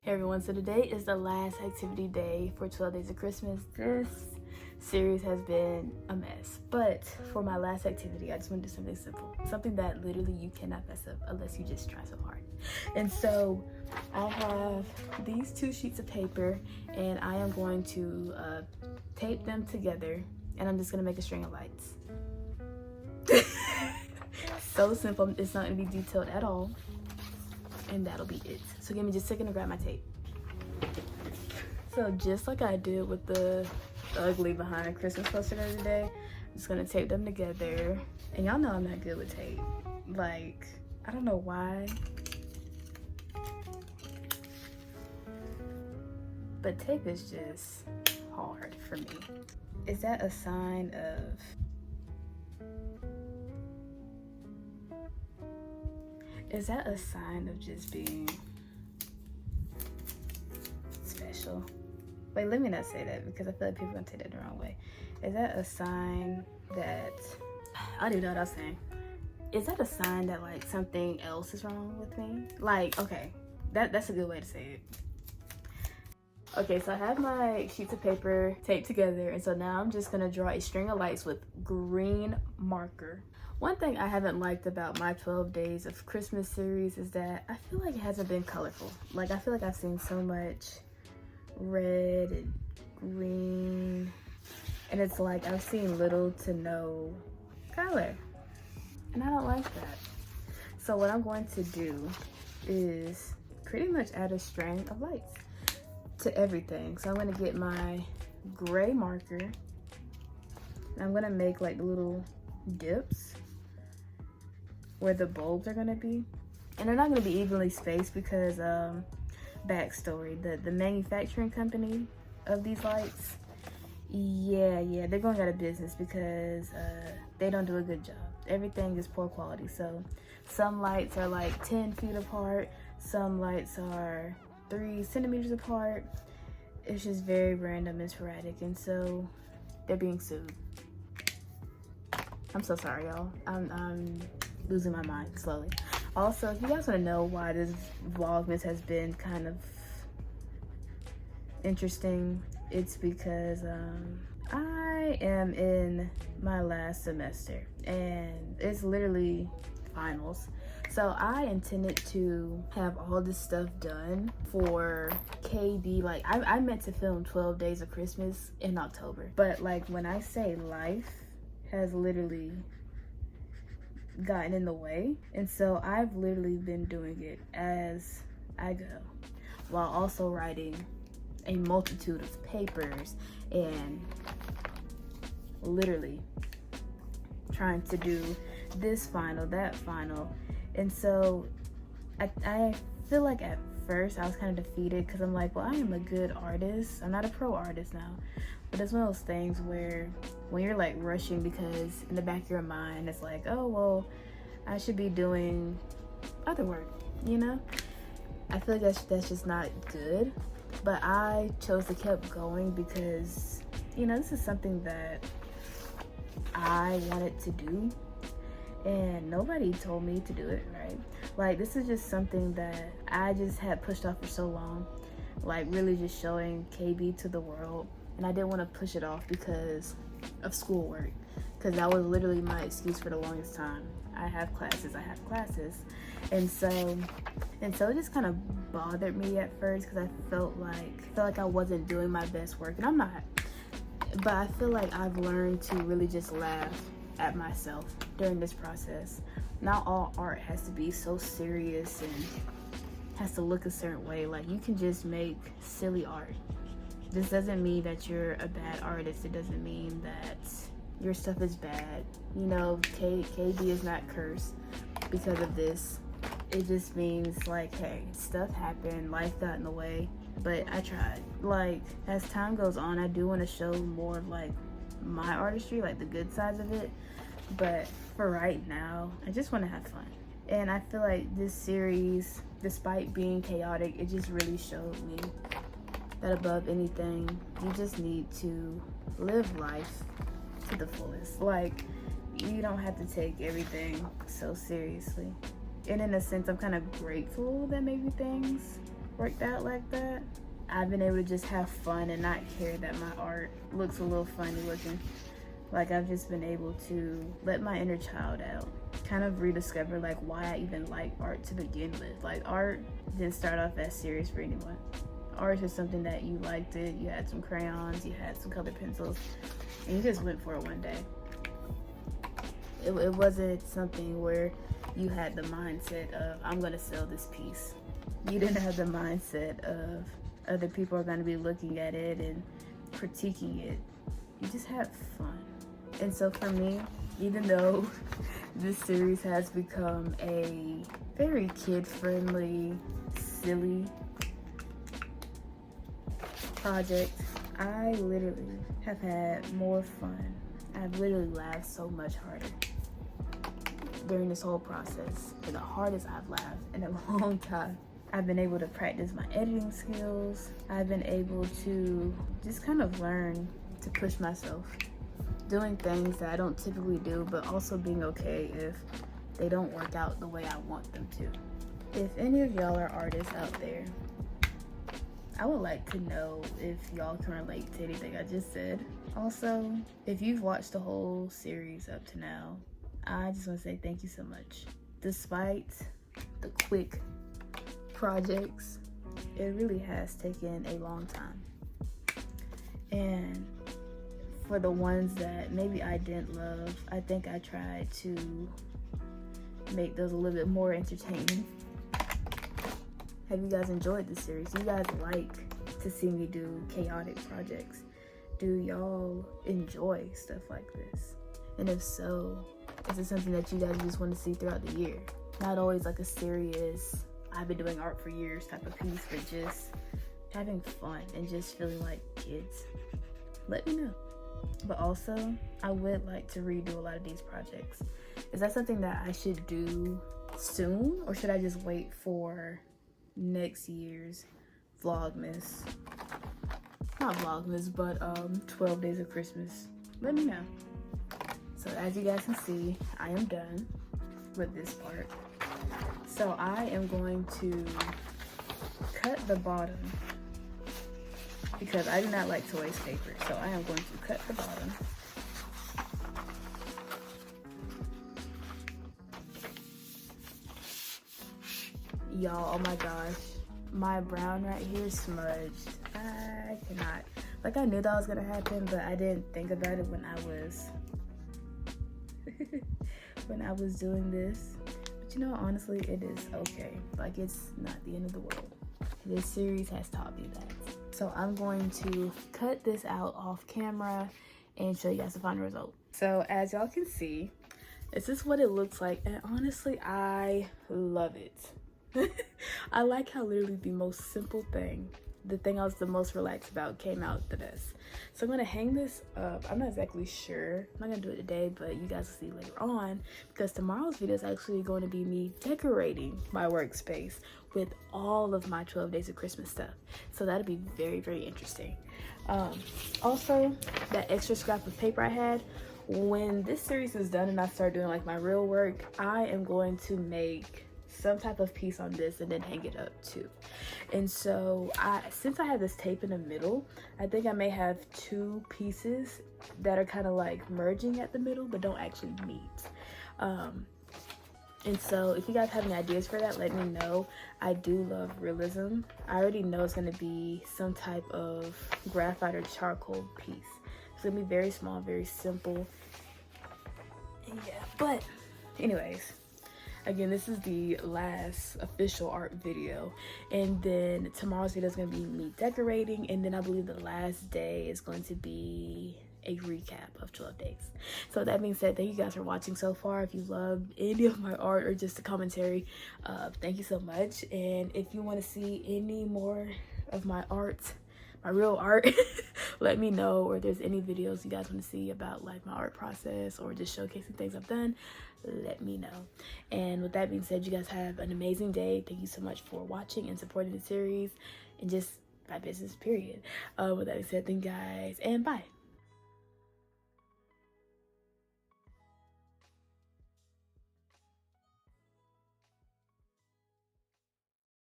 Hey everyone, so today is the last activity day for 12 Days of Christmas. This series has been a mess, but for my last activity, I just want to do something simple. Something that literally you cannot mess up unless you just try so hard. And so I have these 2 sheets of paper and I am going to tape them together and I'm just gonna make a string of lights. So simple, it's not gonna be detailed at all. And that'll be it. So give me just a second to grab my tape. So just like I did with the ugly behind Christmas poster the other day, I'm just gonna tape them together. And y'all know I'm not good with tape. Like, I don't know why. But tape is just hard for me. Is that a sign of... Is that a sign of just being special? Wait, let me not say that because I feel like people are gonna take that the wrong way. Is that a sign that, I don't even know what I was saying. Is that a sign that like something else is wrong with me? Like, okay, that's a good way to say it. Okay, so I have my sheets of paper taped together, and so now I'm just gonna draw a string of lights with green marker. One thing I haven't liked about my 12 Days of Christmas series is that I feel like it hasn't been colorful. Like, I feel like I've seen so much red and green, and it's like I've seen little to no color, and I don't like that. So what I'm going to do is pretty much add a string of lights to everything. So I'm gonna get my gray marker, and I'm gonna make like little dips where the bulbs are gonna be, and they're not gonna be evenly spaced because backstory, the manufacturing company of these lights, yeah, they're going out of business because they don't do a good job. Everything is poor quality. So some lights are like 10 feet apart, some lights are 3 centimeters apart. It's just very random and sporadic, and so they're being sued. I'm so sorry, y'all. I'm losing my mind slowly. Also, if you guys want to know why this vlogmas has been kind of interesting, it's because I am in my last semester and it's literally finals. So I intended to have all this stuff done for KB. Like, I meant to film 12 Days of Christmas in October, but like when I say life has literally gotten in the way, and so I've literally been doing it as I go while also writing a multitude of papers and literally trying to do this final, that final. And so I feel like at first I was kind of defeated because I'm like, well, I am a good artist. I'm not a pro artist now, but it's one of those things where when you're like rushing, because in the back of your mind it's like, oh, well, I should be doing other work, you know? I feel like that's just not good, but I chose to keep going because, you know, this is something that I wanted to do and nobody told me to do it, right? Like, this is just something that I just had pushed off for so long, like really just showing KB to the world. And I didn't want to push it off because of schoolwork, because that was literally my excuse for the longest time. I have classes. And so it just kind of bothered me at first because I felt like I wasn't doing my best work, and I'm not. But I feel like I've learned to really just laugh at myself during this process. Not all art has to be so serious and has to look a certain way. Like, you can just make silly art. This doesn't mean that you're a bad artist. It doesn't mean that your stuff is bad. You know, KB is not cursed because of this. It just means like, hey, stuff happened, life got in the way, but I tried. Like, as time goes on, I do want to show more of like my artistry, like the good sides of it. But for right now, I just want to have fun. And I feel like this series, despite being chaotic, it just really showed me that above anything, you just need to live life to the fullest. Like, you don't have to take everything so seriously. And in a sense, I'm kind of grateful that maybe things worked out like that. I've been able to just have fun and not care that my art looks a little funny looking. Like, I've just been able to let my inner child out, kind of rediscover like why I even like art to begin with. Like, art didn't start off as serious for anyone. Art is something that you liked it, you had some crayons, you had some colored pencils, and you just went for it one day. It wasn't something where you had the mindset of, I'm gonna sell this piece. You didn't have the mindset of other people are gonna be looking at it and critiquing it. You just had fun. And so for me, even though this series has become a very kid-friendly, silly project, I literally have had more fun. I've literally laughed so much harder during this whole process, the hardest I've laughed in a long time. I've been able to practice my editing skills. I've been able to just kind of learn to push myself, doing things that I don't typically do, but also being okay if they don't work out the way I want them to. If any of y'all are artists out there, I would like to know if y'all can relate to anything I just said. Also, if you've watched the whole series up to now, I just want to say thank you so much. Despite the quick projects, it really has taken a long time. And for the ones that maybe I didn't love, I think I tried to make those a little bit more entertaining. Have you guys enjoyed this series? Do you guys like to see me do chaotic projects? Do y'all enjoy stuff like this? And if so, is it something that you guys just want to see throughout the year? Not always like a serious, I've been doing art for years type of piece, but just having fun and just feeling like kids. Let me know. But also, I would like to redo a lot of these projects. Is that something that I should do soon, or should I just wait for next year's Vlogmas? Not Vlogmas, but 12 Days of Christmas. Let me know. So as you guys can see, I am done with this part. So I am going to cut the bottom because I do not like to waste paper. So I am going to cut the bottom. Y'all, oh my gosh, my brown right here is smudged. I cannot. Like, I knew that was gonna happen, but I didn't think about it when I was doing this. But you know, honestly, it is okay. Like, it's not the end of the world. This series has taught me that. So I'm going to cut this out off camera and show you guys the final result. So as y'all can see, this is what it looks like, and honestly, I love it. I like how literally the most simple thing, the thing I was the most relaxed about, came out the best. So I'm gonna hang this up. I'm not exactly sure. I'm not gonna do it today, but you guys will see later on, because tomorrow's video is actually going to be me decorating my workspace with all of my 12 Days of Christmas stuff. So that'll be very, very interesting. Also, that extra scrap of paper I had, when this series is done and I start doing like my real work, I am going to make some type of piece on this and then hang it up too. And so since I have this tape in the middle, I think I may have two pieces that are kind of like merging at the middle but don't actually meet. And so if you guys have any ideas for that, let me know. I do love realism. I already know it's going to be some type of graphite or charcoal piece. It's going to be very small, very simple. And yeah, but anyways, again, this is the last official art video, and then tomorrow's video is going to be me decorating, and then I believe the last day is going to be a recap of 12 days. So that being said, thank you guys for watching so far. If you loved any of my art or just the commentary, thank you so much. And if you want to see any more of my art, my real art, let me know. Or if there's any videos you guys want to see about like my art process or just showcasing things I've done, let me know. And with that being said, you guys have an amazing day. Thank you so much for watching and supporting the series and just my business, period. With that being said, thank you guys, and bye.